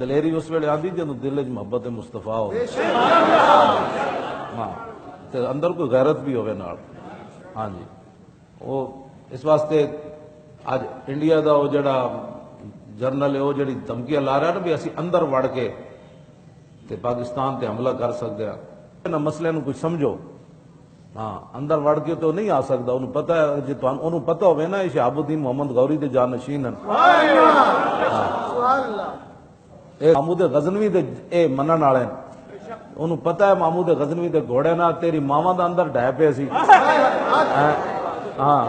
دلیری اس ویلے آندی جدوں دل وچ محبت مصطفیٰ ہو ہاں تے اندر کوئی غیرت بھی ہوے نال. ہاں جی وہ اس واسطے اج انڈیا دا وہ جڑا جرنل ہے وہ جڑی دھمکیاں لا رہا نا بھی اسی اندر وڑ کے تے پاکستان تے حملہ کر سکتے ہیں نا مسئلے نو کچھ سمجھو. ہاں اندر وڑ کے تو نہیں آ سکتا. انہوں پتہ ہے جی انہوں پتہ ہوئے نا یہ شہاب الدین محمد غوری دے جانشین ہیں. محمود غزنوی دے اے منن والے ہیں. انہوں پتہ ہے محمود غزنوی دے گھوڑے نہ تیری ماواں دا اندر ڈھے پے سی. ہاں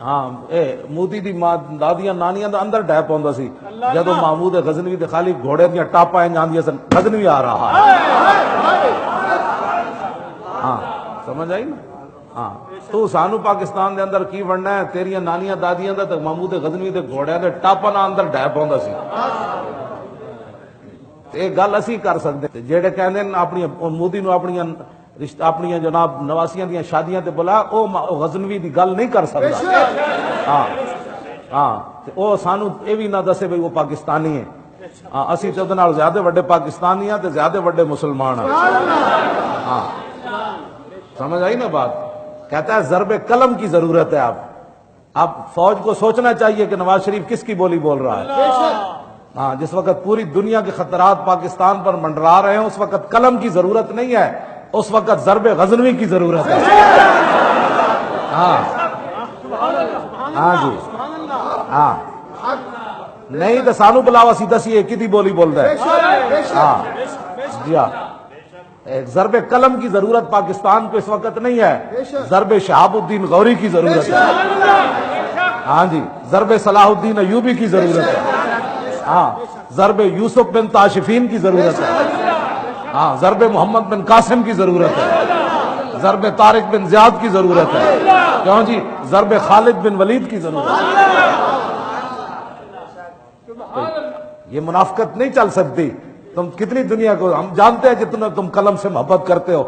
ہاں اے موتی دی ماں دادیاں نانیاں دا اندر ڈھے پوندا سی جدوں محمود غزنوی دے خالی گھوڑے دیاں ٹاپاں جاندیاں سن غزنوی آ رہا ہے. ہاں سمجھ آئی نا. ہاں تو سانو پاکستان دے اندر کی بننا ہے تیریاں نانیاں دادیاں دا تے محمود غزنوی دے گھوڑے دے ٹاپاں نہ اندر ڈھے پوندا سی. یہ گل اسی کر سکتے جہے کہندے اپنی مودی نو اپنی رشتہ اپنی جناب نواسیاں دیاں شادیاں تے بلا او غزنوی دی گل نہیں کر سکتا. ہاں ہاں او سانو اے بھی نہ دسے بھئی وہ پاکستانی ہے. ہاں اسی تے نال زیادہ وڈے پاکستانی ہیں تے زیادہ وڈے مسلمان ہیں. ہاں سمجھ آئی نا بات. کہتا ہے ضرب قلم کی ضرورت ہے. اب فوج کو سوچنا چاہیے کہ نواز شریف کس کی بولی بول رہا ہے. ہاں جس وقت پوری دنیا کے خطرات پاکستان پر منڈرا رہے ہیں اس وقت قلم کی ضرورت نہیں ہے, اس وقت ضرب غزنوی کی ضرورت ہے. ہاں ہاں جی ہاں نہیں تو سانو بلاوا سی دسی کدی بولی بول رہا ہے. ہاں جی ہاں ضرب قلم کی ضرورت پاکستان کو اس وقت نہیں ہے, ضرب شہاب الدین غوری کی ضرورت ہے. ہاں جی ضرب صلاح الدین ایوبی کی ضرورت ہے. ہاں ضرب یوسف بن تاشفین کی ضرورت ہے. ہاں ضرب محمد بن قاسم کی ضرورت ہے. ضرب طارق بن زیاد کی ضرورت ہے. کیوں جی ضرب خالد بن ولید کی ضرورت ہے. یہ منافقت نہیں چل سکتی. تم کتنی دنیا کو ہم جانتے ہیں جتنا تم قلم سے محبت کرتے ہو.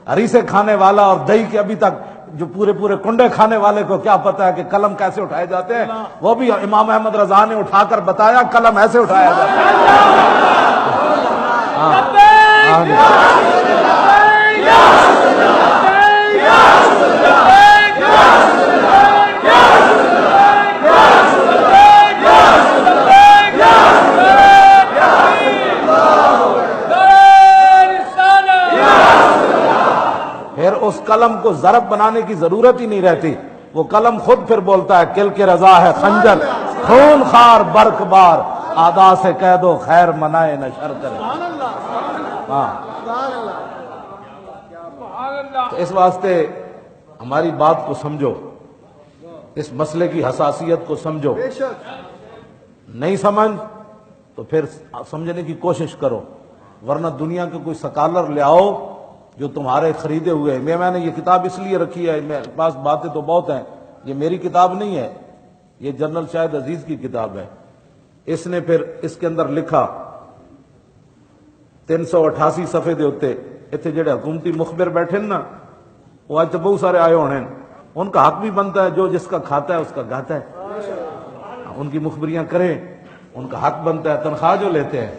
ہریسے کھانے والا اور دہی کے ابھی تک جو پورے کنڈے کھانے والے کو کیا پتا ہے کہ قلم کیسے اٹھائے جاتے ہیں. وہ بھی امام احمد رضا نے اٹھا کر بتایا قلم ایسے اٹھایا جاتا ہے. پھر اس قلم کو ضرب بنانے کی ضرورت ہی نہیں رہتی. وہ قلم خود پھر بولتا ہے کل کے رضا ہے خنجر خون خار برق بار آدا سے قید و خیر منائے نہ شر کرے. ہاں تو اس واسطے ہماری بات کو سمجھو, اس مسئلے کی حساسیت کو سمجھو. نہیں سمجھ تو پھر سمجھنے کی کوشش کرو, ورنہ دنیا کے کوئی سکالر لے آؤ جو تمہارے خریدے ہوئے ہیں. میں نے یہ کتاب اس لیے رکھی ہے, میرے پاس باتیں تو بہت ہیں, یہ میری کتاب نہیں ہے, یہ جنرل شاہد عزیز کی کتاب ہے. اس نے پھر اس کے اندر لکھا 388 صفحے دے ہوتے اتنے جڑے حکومتی مخبر بیٹھے نا وہ آج تو بہت سارے آئے ہونے, ان کا حق بھی بنتا ہے جو جس کا کھاتا ہے اس کا گاتا ہے. ان کی مخبریاں کریں, ان کا حق بنتا ہے. تنخواہ جو لیتے ہیں,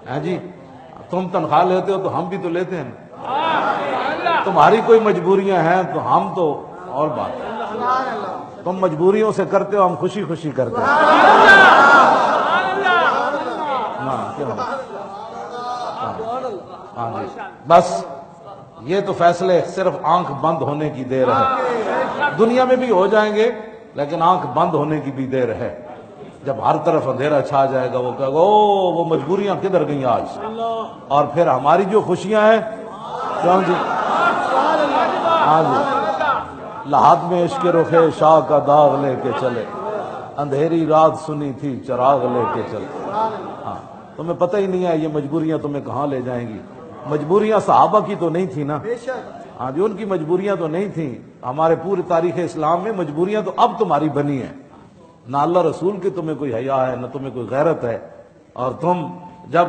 ہاں جی تم تنخواہ لیتے ہو تو ہم بھی تو لیتے ہیں. تمہاری کوئی مجبوریاں ہیں تو ہم تو اور بات ہے. تم مجبوریوں سے کرتے ہو, ہم خوشی خوشی کرتے ہیں. ہاں جی بس یہ تو فیصلے صرف آنکھ بند ہونے کی دیر ہے. دنیا میں بھی ہو جائیں گے لیکن آنکھ بند ہونے کی بھی دیر ہے. جب ہر طرف اندھیرا چھا جائے گا وہ کہے گا او وہ مجبوریاں کدھر گئیں آج, اور پھر ہماری جو خوشیاں ہیں کیوں جی. ہاں جی لحاظ میں عشق رخے شاہ کا داغ لے کے چلے, اندھیری رات سنی تھی چراغ لے کے چلے. ہاں تمہیں پتہ ہی نہیں ہے یہ مجبوریاں تمہیں کہاں لے جائیں گی. مجبوریاں صحابہ کی تو نہیں تھی نا. ہاں جی ان کی مجبوریاں تو نہیں تھیں. ہمارے پورے تاریخ اسلام میں مجبوریاں تو اب تمہاری بنی ہیں. نہ اللہ رسول کی تمہیں کوئی حیا ہے, نہ تمہیں کوئی غیرت ہے. اور تم جب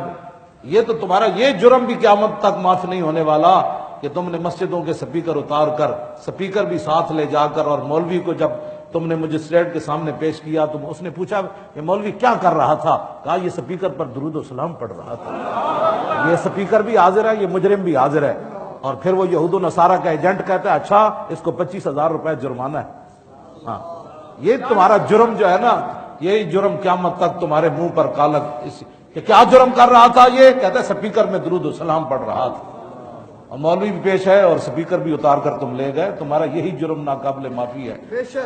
یہ تو تمہارا یہ جرم بھی قیامت تک معاف نہیں ہونے والا کہ تم نے مسجدوں کے سپیکر اتار کر, سپیکر بھی ساتھ لے جا کر, اور مولوی کو جب تم نے مجسٹریٹ کے سامنے پیش کیا، اس نے پوچھا کہ مولوی کیا کر رہا تھا؟ کہا یہ سپیکر پر درود و سلام پڑھ رہا تھا۔ یہ سپیکر بھی حاضر ہے، یہ مجرم بھی حاضر ہے۔ اور پھر وہ یہود و نصارہ کا ایجنٹ کہتا ہے اچھا اس کو 25,000 روپے جرمانہ ہے۔ ہاں یہ تمہارا جرم جو ہے نا، یہی جرم قیامت تک تمہارے منہ پر کالک کہ کیا جرم کر رہا تھا؟ یہ کہتا ہے سپیکر میں درود و سلام پڑھ رہا تھا، اور مولوی بھی پیش ہے اور سپیکر بھی اتار کر تم لے گئے، تمہارا یہی جرم ناقابل معافی ہے۔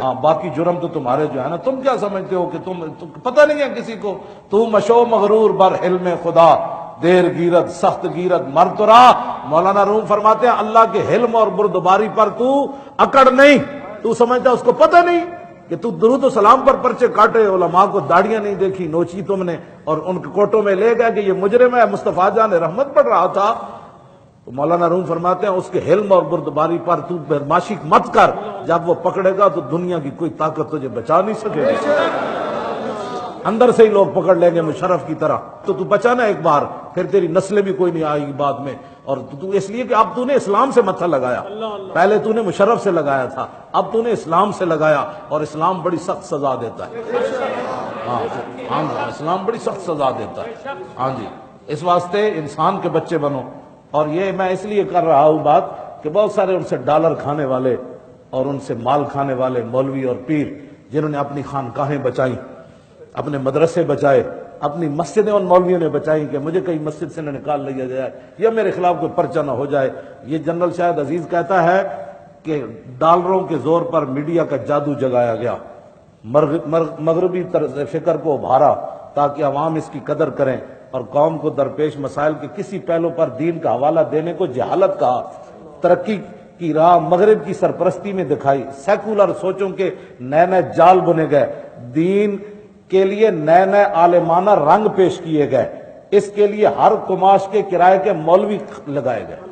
ہاں باقی جرم تو تمہارے جو ہے نا، تم کیا سمجھتے ہو کہ تم پتہ نہیں ہے کسی کو، تو مشو مغرور بر حلم خدا، دیر گیرت سخت گیرت مر تو رہا۔ مولانا روم فرماتے ہیں اللہ کے حلم اور بردباری پر تو اکڑ نہیں، تو سمجھتا اس کو پتہ نہیں کہ تو درود و سلام پر پرچے کاٹے، علماء کو داڑیاں نہیں دیکھی نوچی تم نے، اور ان کے کوٹوں میں لے گئے کہ یہ مجرم ہے، مصطفیٰ جان رحمت پڑھ رہا تھا۔ تو مولانا روم فرماتے ہیں اس کے حلم اور بردباری پر تو بدماشی مت کر، جب وہ پکڑے گا تو دنیا کی کوئی طاقت تجھے بچا نہیں سکے گی، اندر سے ہی لوگ پکڑ لیں گے مشرف کی طرح۔ تو بچانا ایک بار، پھر تیری نسلیں بھی کوئی نہیں آئے گی بعد میں۔ اور تو اس لیے کہ اب تو نے اسلام سے متھا لگایا، پہلے تو نے مشرف سے لگایا تھا، اب تو نے اسلام سے لگایا، اور اسلام بڑی سخت سزا دیتا ہے۔ ہاں اسلام بڑی سخت سزا دیتا ہے۔ ہاں جی، اس واسطے انسان کے بچے بنو۔ اور یہ میں اس لیے کر رہا ہوں بات کہ بہت سارے ان سے ڈالر کھانے والے اور ان سے مال کھانے والے مولوی اور پیر، جنہوں نے اپنی خانقاہیں بچائیں، اپنے مدرسے بچائے، اپنی مسجدیں ان مولویوں نے بچائیں کہ مجھے کہیں مسجد سے نہ نکال لیا جائے یا میرے خلاف کوئی پرچہ نہ ہو جائے۔ یہ جنرل شاہد عزیز کہتا ہے کہ ڈالروں کے زور پر میڈیا کا جادو جگایا گیا، مغربی طرز فکر کو ابھارا تاکہ عوام اس کی قدر کریں، اور قوم کو درپیش مسائل کے کسی پہلو پر دین کا حوالہ دینے کو جہالت کہا۔ ترقی کی راہ مغرب کی سرپرستی میں دکھائی، سیکولر سوچوں کے نئے نئے جال بنے گئے، دین کے لیے نئے نئے عالمانہ رنگ پیش کیے گئے، اس کے لیے ہر قماش کے کرائے کے مولوی لگائے گئے۔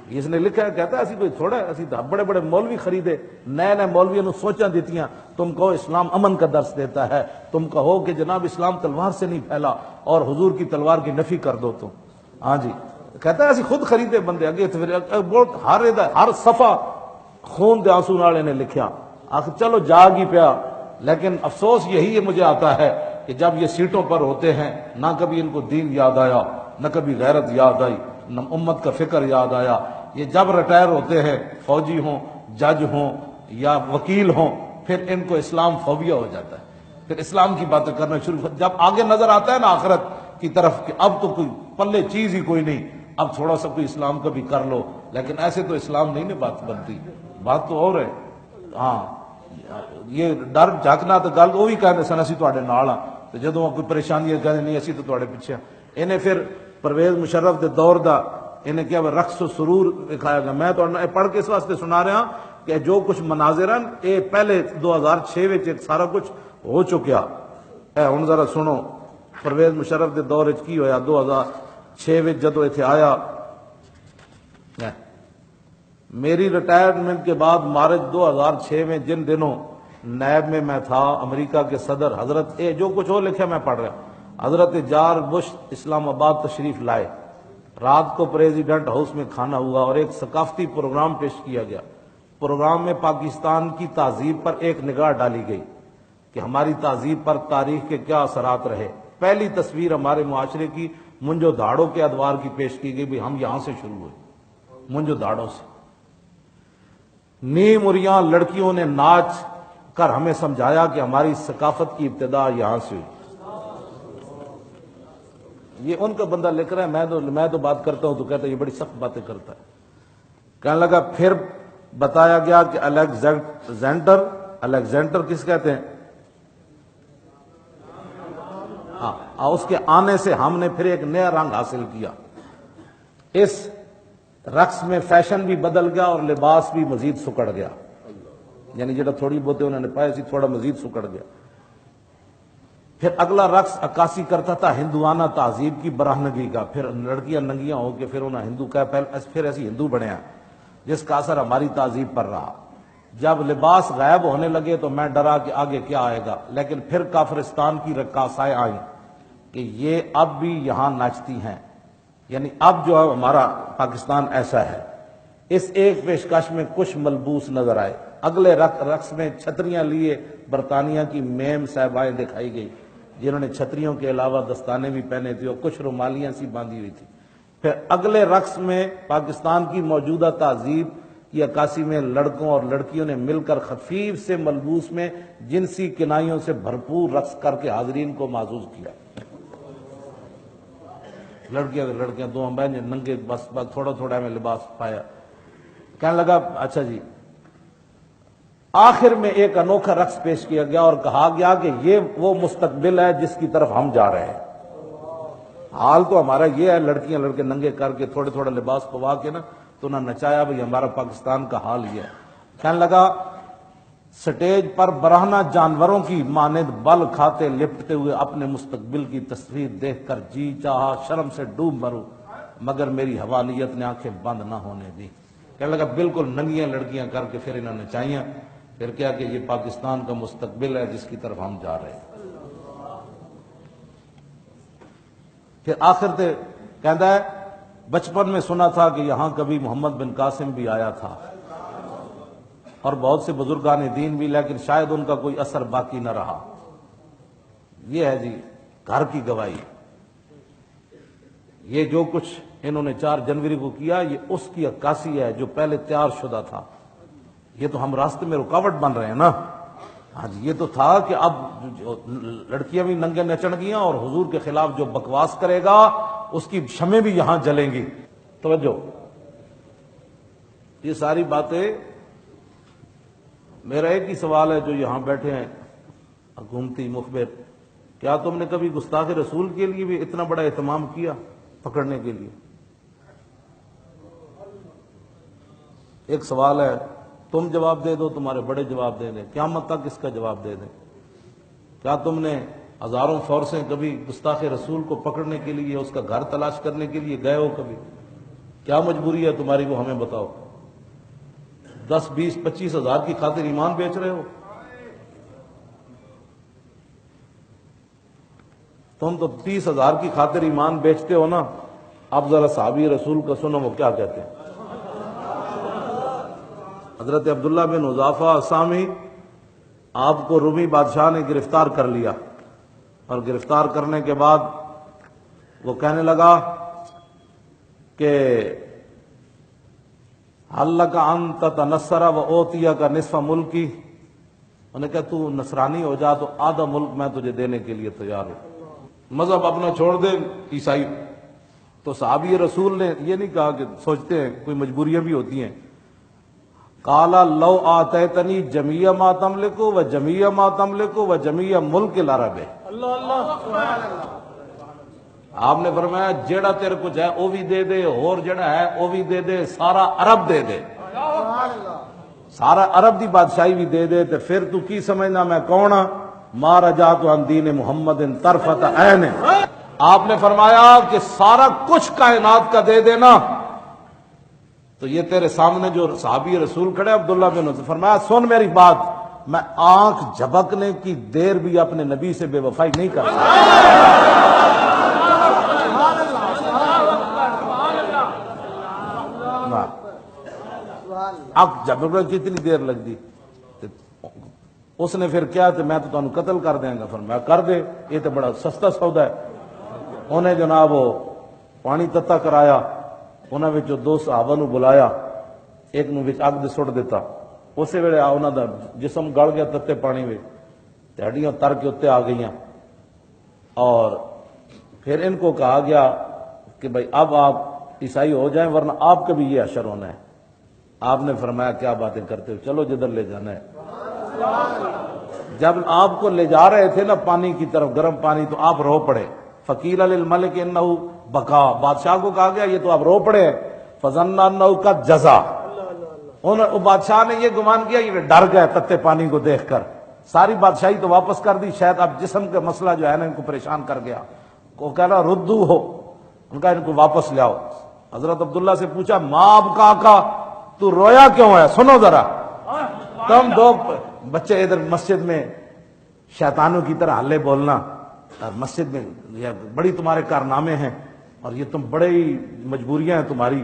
اس نے لکھا ہے، کہتا ہے اسی کوئی تھوڑا ہے، اسی بڑے بڑے مولوی خریدے، نئے نئے مولویوں نے سوچاں دیتیاں، تم کہو اسلام امن کا درس دیتا ہے، تم کہو کہ جناب اسلام تلوار سے نہیں پھیلا اور حضور کی تلوار کی نفی کر دو تم۔ ہاں جی کہتا ہے اسی خود خریدے بندے اگے، ہر صفحہ خون دے آنسو نالے نے لکھیا۔ آخر چلو جاگ ہی پیا، لیکن افسوس یہی ہے مجھے آتا ہے کہ جب یہ سیٹوں پر ہوتے ہیں نہ کبھی ان کو دین یاد آیا، نہ کبھی غیرت یاد آئی، نہ امت کا فکر یاد آیا۔ یہ جب ریٹائر ہوتے ہیں، فوجی ہوں، جج ہوں یا وکیل ہوں، پھر ان کو اسلام فوبیا ہو جاتا ہے، پھر اسلام کی باتیں کرنا شروع۔ جب آگے نظر آتا ہے نا آخرت کی طرف کہ اب تو کوئی پلے چیز ہی کوئی نہیں، اب تھوڑا سا کوئی اسلام کا بھی کر لو، لیکن ایسے تو اسلام نہیں نا بات بنتی، بات تو اور ہے۔ ہاں یہ ڈر جھاکنا تو گل وہ بھی کہتے سن اسی تواڈے نال ہاں، تے جدوں کوئی پریشانی ہے کہتے نہیں اسی تو تواڈے پیچھے ہاں۔ انہیں پھر پرویز مشرف دے دور دا انہیں کیا رقص و سرور دکھایا گیا۔ میں تو پڑھ کے اس واسطے سنا رہا کہ جو کچھ مناظر ہیں یہ پہلے 2006 وچ سارا کچھ ہو چکیا ہے۔ ہن ذرا سنو پرویز مشرف دے دور وچ کی ہویا۔ 2006 وچ جدوں ایتھے آیا، میری ریٹائرمنٹ کے بعد مارچ 2006 میں جن دنوں نیب میں میں تھا، امریکہ کے صدر حضرت جو کچھ ہو لکھا میں پڑھ رہا، حضرت جارج بش اسلام آباد تشریف لائے۔ رات کو پریزیڈنٹ ہاؤس میں کھانا ہوا اور ایک ثقافتی پروگرام پیش کیا گیا۔ پروگرام میں پاکستان کی تہذیب پر ایک نگاہ ڈالی گئی کہ ہماری تہذیب پر تاریخ کے کیا اثرات رہے۔ پہلی تصویر ہمارے معاشرے کی منجو دھاڑوں کے ادوار کی پیش کی گئی، بھی ہم یہاں سے شروع ہوئے، منجو دھاڑوں سے۔ نیم اریاں لڑکیوں نے ناچ کر ہمیں سمجھایا کہ ہماری ثقافت کی ابتدا یہاں سے ہوئی۔ یہ ان کا بندہ لکھ رہا ہے، میں تو بات کرتا ہوں تو کہتا ہے یہ بڑی سخت باتیں کرتا ہے۔ کہنے لگا پھر بتایا گیا کہ الیگزینڈر کس کہتے ہیں، ہاں اس کے آنے سے ہم نے پھر ایک نیا رنگ حاصل کیا۔ اس رقص میں فیشن بھی بدل گیا اور لباس بھی مزید سکڑ گیا، یعنی جڑا تھوڑی بہتے انہوں نے پائے سی تھوڑا مزید سکڑ گیا۔ پھر اگلا رقص عکاسی کرتا تھا ہندوانہ تہذیب کی برہنگی کا، پھر لڑکیاں ننگیاں ہو کے پھر انہیں ہندو کہا، پھر ایسی ہندو بنیا جس کا اثر ہماری تہذیب پر رہا۔ جب لباس غائب ہونے لگے تو میں ڈرا کہ آگے کیا آئے گا، لیکن پھر کافرستان کی رقاصائیں آئیں کہ یہ اب بھی یہاں ناچتی ہیں، یعنی اب جو ہمارا پاکستان ایسا ہے۔ اس ایک پیشکش میں کچھ ملبوس نظر آئے، اگلے رقص میں چھتریاں لیے برطانیہ کی میم صاحبائیں دکھائی گئی، جنہوں نے چھتریوں کے علاوہ دستانے بھی پہنے تھے اور کچھ رومالیاں سی باندھی ہوئی تھی۔ پھر اگلے رقص میں پاکستان کی موجودہ تہذیب کی عکاسی میں لڑکوں اور لڑکیوں نے مل کر خفیف سے ملبوس میں جنسی کنائیوں سے بھرپور رقص کر کے حاضرین کو معزوز کیا۔ لڑکیاں دو ہم بہن ننگے بس تھوڑا تھوڑا میں لباس پایا۔ کہنے لگا اچھا جی، آخر میں ایک انوکھا رقص پیش کیا گیا اور کہا گیا کہ یہ وہ مستقبل ہے جس کی طرف ہم جا رہے ہیں۔ حال تو ہمارا یہ ہے، لڑکیاں لڑکے ننگے کر کے تھوڑے تھوڑا لباس پوا کے نا تو نہ نچایا، بھئی ہمارا پاکستان کا حال یہ ہے۔ کہنے لگا سٹیج پر برہنہ جانوروں کی مانند بل کھاتے لپٹتے ہوئے اپنے مستقبل کی تصویر دیکھ کر جی چاہا شرم سے ڈوب مروں، مگر میری حوالیت نے آنکھیں بند نہ ہونے دی۔ کہنے لگا بالکل ننگیاں لڑکیاں کر کے پھر انہوں نے نچائیاں، پھر کیا کہ یہ پاکستان کا مستقبل ہے جس کی طرف ہم جا رہے ہیں۔ پھر آخر تے کہندا ہے بچپن میں سنا تھا کہ یہاں کبھی محمد بن قاسم بھی آیا تھا اور بہت سے بزرگان دین بھی، لیکن شاید ان کا کوئی اثر باقی نہ رہا۔ یہ ہے جی گھر کی گواہی۔ یہ جو کچھ انہوں نے 4 جنوری کو کیا یہ اس کی عکاسی ہے جو پہلے تیار شدہ تھا۔ یہ تو ہم راستے میں رکاوٹ بن رہے ہیں نا۔ ہاں جی، یہ تو تھا کہ اب لڑکیاں بھی ننگے نچن گیاں اور حضور کے خلاف جو بکواس کرے گا اس کی شمیں بھی یہاں جلیں گی۔ توجہ، یہ ساری باتیں، میرا ایک ہی سوال ہے جو یہاں بیٹھے ہیں حکومتی مخبر، کیا تم نے کبھی گستاخ رسول کے لیے بھی اتنا بڑا اہتمام کیا پکڑنے کے لیے؟ ایک سوال ہے، تم جواب دے دو، تمہارے بڑے جواب دے دیں، قیامت تک اس کا جواب دے دیں۔ کیا تم نے ہزاروں فورسیں کبھی گستاخ رسول کو پکڑنے کے لیے اس کا گھر تلاش کرنے کے لیے گئے ہو کبھی؟ کیا مجبوری ہے تمہاری وہ ہمیں بتاؤ۔ 10 20 25 ہزار کی خاطر ایمان بیچ رہے ہو تم تو 30 ہزار کی خاطر ایمان بیچتے ہو نا۔ اب ذرا صحابی رسول کا سنو وہ کیا کہتے ہیں۔ حضرت عبداللہ بن حذافہ اسامی، آپ کو رومی بادشاہ نے گرفتار کر لیا اور گرفتار کرنے کے بعد وہ کہنے لگا کہ حل لک ان تتنصر و اوتیہ کا نصف ملکی، انہوں نے کہا تو نصرانی ہو جا تو آدھا ملک میں تجھے دینے کے لیے تیار ہوں، مذہب اپنا چھوڑ دے عیسائی۔ تو صحابی رسول نے یہ نہیں کہا کہ سوچتے ہیں کوئی مجبوریاں بھی ہوتی ہیں، قالا لو آتیتنی جمیع ما تملک و جمیع ما تملک و جمیع ملک العرب۔ آپ نے فرمایا جیڑا تیرے کچھ ہے وہ بھی دے دے، اور جیڑا ہے وہ بھی دے دے، سارا عرب دے دے، سارا عرب دی بادشاہی بھی دے دے، تو پھر تو کی سمجھنا میں کون ہاں؟ ما رجعت عن دین محمد طرفۃ عین۔ آپ نے فرمایا کہ سارا کچھ کائنات کا دے دینا، تو یہ تیرے سامنے جو صحابی رسول کھڑے عبداللہ بن عمر، فرمایا سن میری بات، میں آنکھ جھپکنے کی دیر بھی اپنے نبی سے بے وفائی نہیں کر سکتا۔ آنکھ جھپکنے کی اتنی دیر لگ دی، اس نے پھر کیا تو میں تو تمہیں قتل کر دیں گا۔ فرمایا کر دے، یہ تو بڑا سستا سودا ہے۔ انہیں جناب وہ پانی تتا کرایا، انہاں وچوں 2 صحابہ نو بلایا، ایک نو وچ اگ دے سٹ دیتا، اسی ویلے انہاں دا جسم گل گیا تتے پانی وچ، ہڈیاں تر کے اتنے آ گئیاں، اور پھر ان کو کہا گیا کہ بھائی اب آپ عیسائی ہو جائیں ورنہ آپ کا بھی یہ حشر ہونا ہے۔ آپ نے فرمایا کیا باتیں کرتے ہو، چلو جدھر لے جانا ہے۔ جب آپ کو لے جا رہے تھے نا پانی کی طرف، گرم پانی، تو آپ رو پڑے۔ فقیل للملک انہ بکا، بادشاہ کو کہا گیا یہ تو آپ رو پڑے ہیں۔ فظن انہ قد جزا، بادشاہ نے یہ گمان کیا یہ ڈر گئے تتے پانی کو دیکھ کر، ساری بادشاہی تو واپس کر دی، شاید اب جسم کا مسئلہ جو ہے نا ان کو پریشان کر گیا۔ وہ کہہ رہا ردو ہو، ان کا ان کو واپس لے آؤ۔ حضرت عبداللہ سے پوچھا ماں کا تو رویا کیوں ہے؟ سنو ذرا، تم 2 بچے ادھر مسجد میں شیطانوں کی طرح ہلے بولنا، اور مسجد میں یہ بڑی تمہارے کارنامے ہیں، اور یہ تم بڑے ہی مجبوریاں ہیں تمہاری،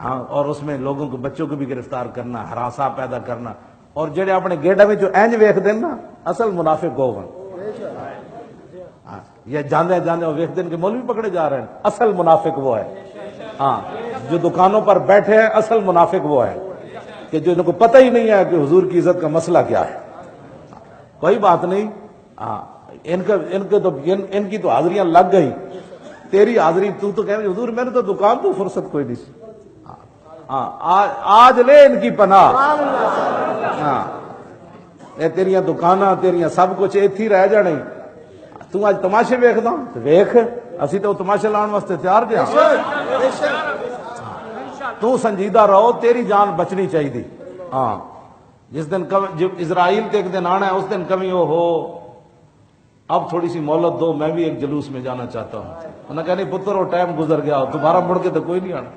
ہاں، اور اس میں لوگوں کو بچوں کو بھی گرفتار کرنا، ہراساں پیدا کرنا، اور جڑے اپنے گیڑا میں جو اینج ویکھ دین نا اصل منافق ہو یہ جاندے جاندے ویکھ دین کہ مولوی پکڑے جا رہے ہیں، اصل منافق وہ ہے۔ ہاں جو دکانوں پر بیٹھے ہیں اصل منافق وہ ہے کہ جو ان کو پتہ ہی نہیں ہے کہ حضور کی عزت کا مسئلہ کیا ہے۔ کوئی بات نہیں، ہاں ان کی تو حاضریاں لگ گئی، تیری حاضری تو کہہ رہی حضور میں نے تو دکان تو فرصت کوئی نہیں سی۔ ہاں آج لے ان کی پناہ۔ ہاں اے تیریاں دکاناں تیریاں سب کچھ ایتھی رہ جانے، تو آج تماشے ویکھدا تے ویکھ، اسی تو تماشے لان واسطے تیار جے۔ تو سنجیدہ رہو، تیری جان بچنی چاہیے۔ ہاں جس دن جب اسرائیل کے ایک دن آنا ہے اس دن کمی ہو اب تھوڑی سی مہلت دو، میں بھی ایک جلوس میں جانا چاہتا ہوں۔ انہوں نے کہا نہیں پتر وہ ٹائم گزر گیا، دوبارہ مڑ کے تو کوئی نہیں آنا۔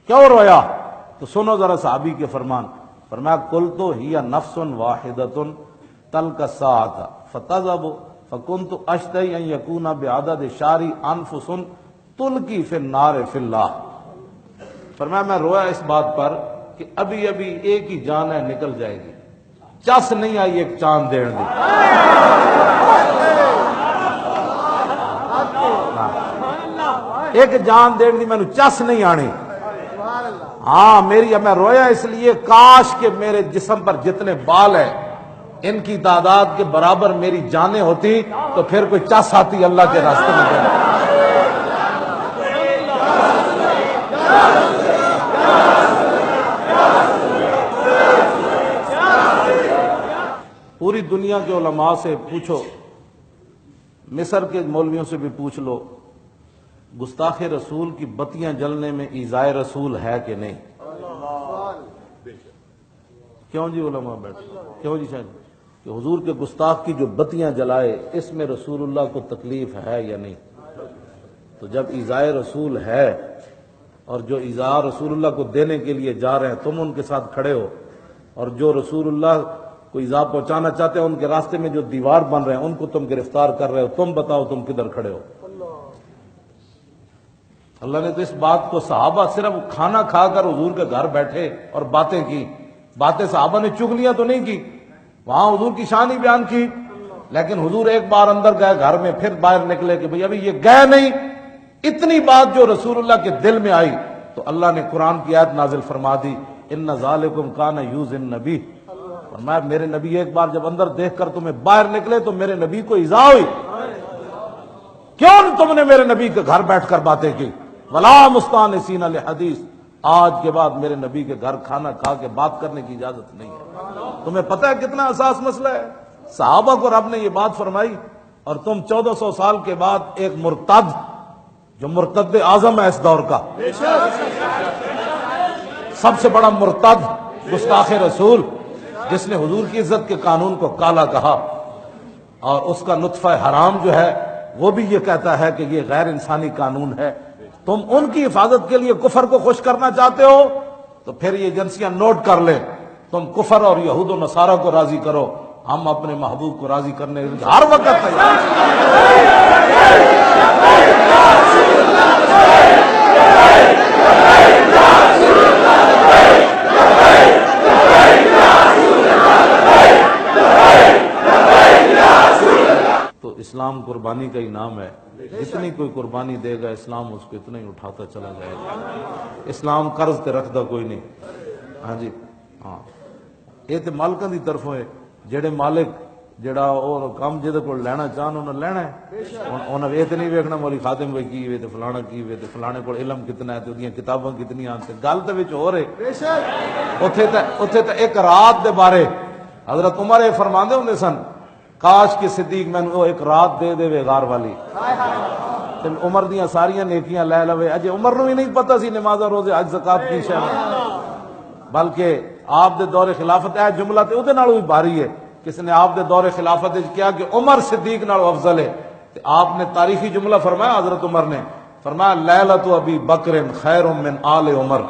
کیوں رویا؟ تو سنو ذرا صحابی کے فرمان، فرمایا قلت ہی نفس واحدۃ تلک الساعۃ فتذهب فكنت اشتهي ان يكون بعدد شعر انفس تلقي في النار في اللہ۔ فرمایا میں رویا اس بات پر کہ ابھی ابھی ایک ہی جان ہے نکل جائے گی، چس نہیں آئی ایک چاند دین دی۔ ایک جان دین دی مینوں چس نہیں آنی۔ ہاں میری میں رویا اس لیے کاش کہ میرے جسم پر جتنے بال ہیں ان کی تعداد کے برابر میری جانیں ہوتی تو پھر کوئی چس آتی اللہ کے راستے میں جانے۔ پوری دنیا کے علماء سے پوچھو، مصر کے مولویوں سے بھی پوچھ لو، گستاخ رسول کی بتیاں جلنے میں ایذائے رسول ہے کہ نہیں؟ کیوں جی علماء بیٹھے، کیوں جی شاید کہ حضور کے گستاخ کی جو بتیاں جلائے اس میں رسول اللہ کو تکلیف ہے یا نہیں؟ تو جب ایذائے رسول ہے اور جو ایذا رسول اللہ کو دینے کے لیے جا رہے ہیں تم ان کے ساتھ کھڑے ہو، اور جو رسول اللہ کو ایذا پہنچانا چاہتے ہیں ان کے راستے میں جو دیوار بن رہے ہیں ان کو تم گرفتار کر رہے ہو، تم بتاؤ تم کدھر کھڑے ہو؟ اللہ نے تو اس بات کو صحابہ صرف کھانا کھا کر حضور کے گھر بیٹھے اور باتیں کی، باتیں صحابہ نے چگلیاں تو نہیں کی، وہاں حضور کی شان ہی بیان کی، لیکن حضور ایک بار اندر گئے گھر میں پھر باہر نکلے کہ بھئی ابھی یہ گئے نہیں۔ اتنی بات جو رسول اللہ کے دل میں آئی تو اللہ نے قرآن کی آیت نازل فرما دی، ان ذالکم کان یؤذی النبی، فرمایا میرے نبی ایک بار جب اندر دیکھ کر تمہیں باہر نکلے تو میرے نبی کو ایذا ہوئی، کیوں تم نے میرے نبی کے گھر بیٹھ کر باتیں کی؟ ولا مستانسین لحدیث، آج کے بعد میرے نبی کے گھر کھانا کھا کے بات کرنے کی اجازت نہیں ہے۔ تمہیں پتہ ہے کتنا اساس مسئلہ ہے؟ صحابہ کو رب نے یہ بات فرمائی اور تم 1400 سال کے بعد ایک مرتد جو مرتد اعظم ہے اس دور کا، سب سے بڑا مرتد گستاخ رسول جس نے حضور کی عزت کے قانون کو کالا کہا اور اس کا نطفہ حرام جو ہے وہ بھی یہ کہتا ہے کہ یہ غیر انسانی قانون ہے، تم ان کی حفاظت کے لیے کفر کو خوش کرنا چاہتے ہو تو پھر یہ ایجنسیاں نوٹ کر لیں، تم کفر اور یہود و نصارہ کو راضی کرو، ہم اپنے محبوب کو راضی کرنے ہر وقت تیار تو اسلام قربانی کا ہی نام ہے، جتنی کوئی قربانی دے گا اسلام اس کو اتنا ہی اٹھاتا چلا جائے گا۔ اسلام قرض تے رکھدا کوئی نہیں۔ ہاں جی ہاں یہ تے مالکاں دی طرفوں ہے، جڑے مالک جڑا اور کام جہدے کول لینا چاہن انہاں لینا ہے، انہاں یہ تے نہیں ویکھنا مولی خادم بھائی کی وے تے فلانا کی وے تے فلانے کول علم کتنا ہے تے اودیاں کتاباں کتنی آن تے گل تے وچ ہو رہے اوتھے تے ایک رات دے بارے حضرت عمر یہ فرماندے ہوندے سن، کاش کہ صدیق مینوں ایک رات دے دے وے غار والی، تے عمر دیاں ساریاں نیکیاں لے لوے۔ اجے عمر نوں ہی نہیں پتہ سی نماز روزے حج زکات کی شے، بلکہ آپ دے دور خلافت اے جملہ تے اودے نالوں بھی بھاری ہے، کس نے آپ دے دور خلافت کیا کہ عمر صدیق نالوں افضل ہے، تے آپ نے تاریخی جملہ فرمایا، حضرت عمر نے فرمایا لیلۃ ابی بکر خیر من آل عمر،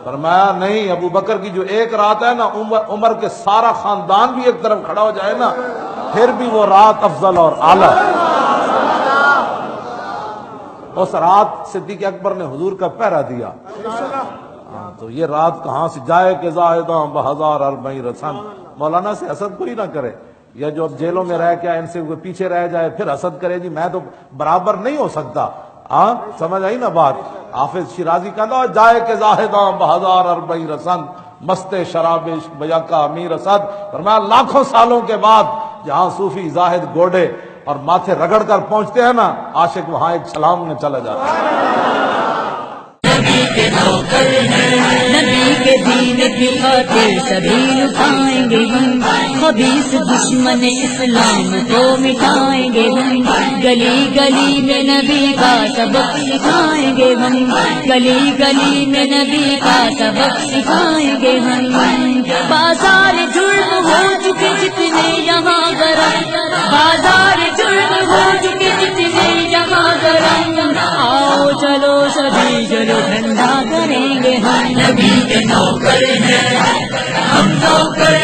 فرمایا نہیں ابو بکر کی جو ایک رات ہے نا عمر کے سارا خاندان بھی ایک طرف کھڑا ہو جائے نا پھر بھی وہ رات افضل اور اعلیٰ۔ اس رات صدیق اکبر نے حضور کا پہرا دیا، تو یہ رات کہاں سے جائے کہ زاہداں بہزار اربعی رسن، مولانا سے حسد کوئی نہ کرے، یا جو اب جیلوں میں رہ کے ان سے کوئی پیچھے رہ جائے پھر حسد کرے جی میں تو برابر نہیں ہو سکتا، ہاں سمجھ آئی نا بات۔ حافظ شیرازی کہتا جائے کہ زاہداں بہزار اربعی رسن، مست شراب عشق بیکا امیر اسد، فرمایا لاکھوں سالوں کے بعد جہاں صوفی زاہد گوڑے اور ماتھے رگڑ کر پہنچتے ہیں نا، عاشق وہاں ایک چھلانگ میں چلا جاتا ہے۔ نبی کے نوکر ہیں، نبی کے دین کی خاطر سبھی اٹھائیں گے ہم، خبیث دشمن اسلام کو مٹائیں گے ہم، گلی گلی میں نبی کا سبق سکھائیں گے ہم، گلی گلی میں نبی کا سبق سکھائیں گے ہم۔ بازار جرم ہو چکے جتنے یہاں گرم، بازار جرم ہو چکے جتنے یہاں گرم، آؤ چلو سبھی چلو ٹھنڈا کریں گے ہم، نبی کے نوکر ہیں ہم، نوکر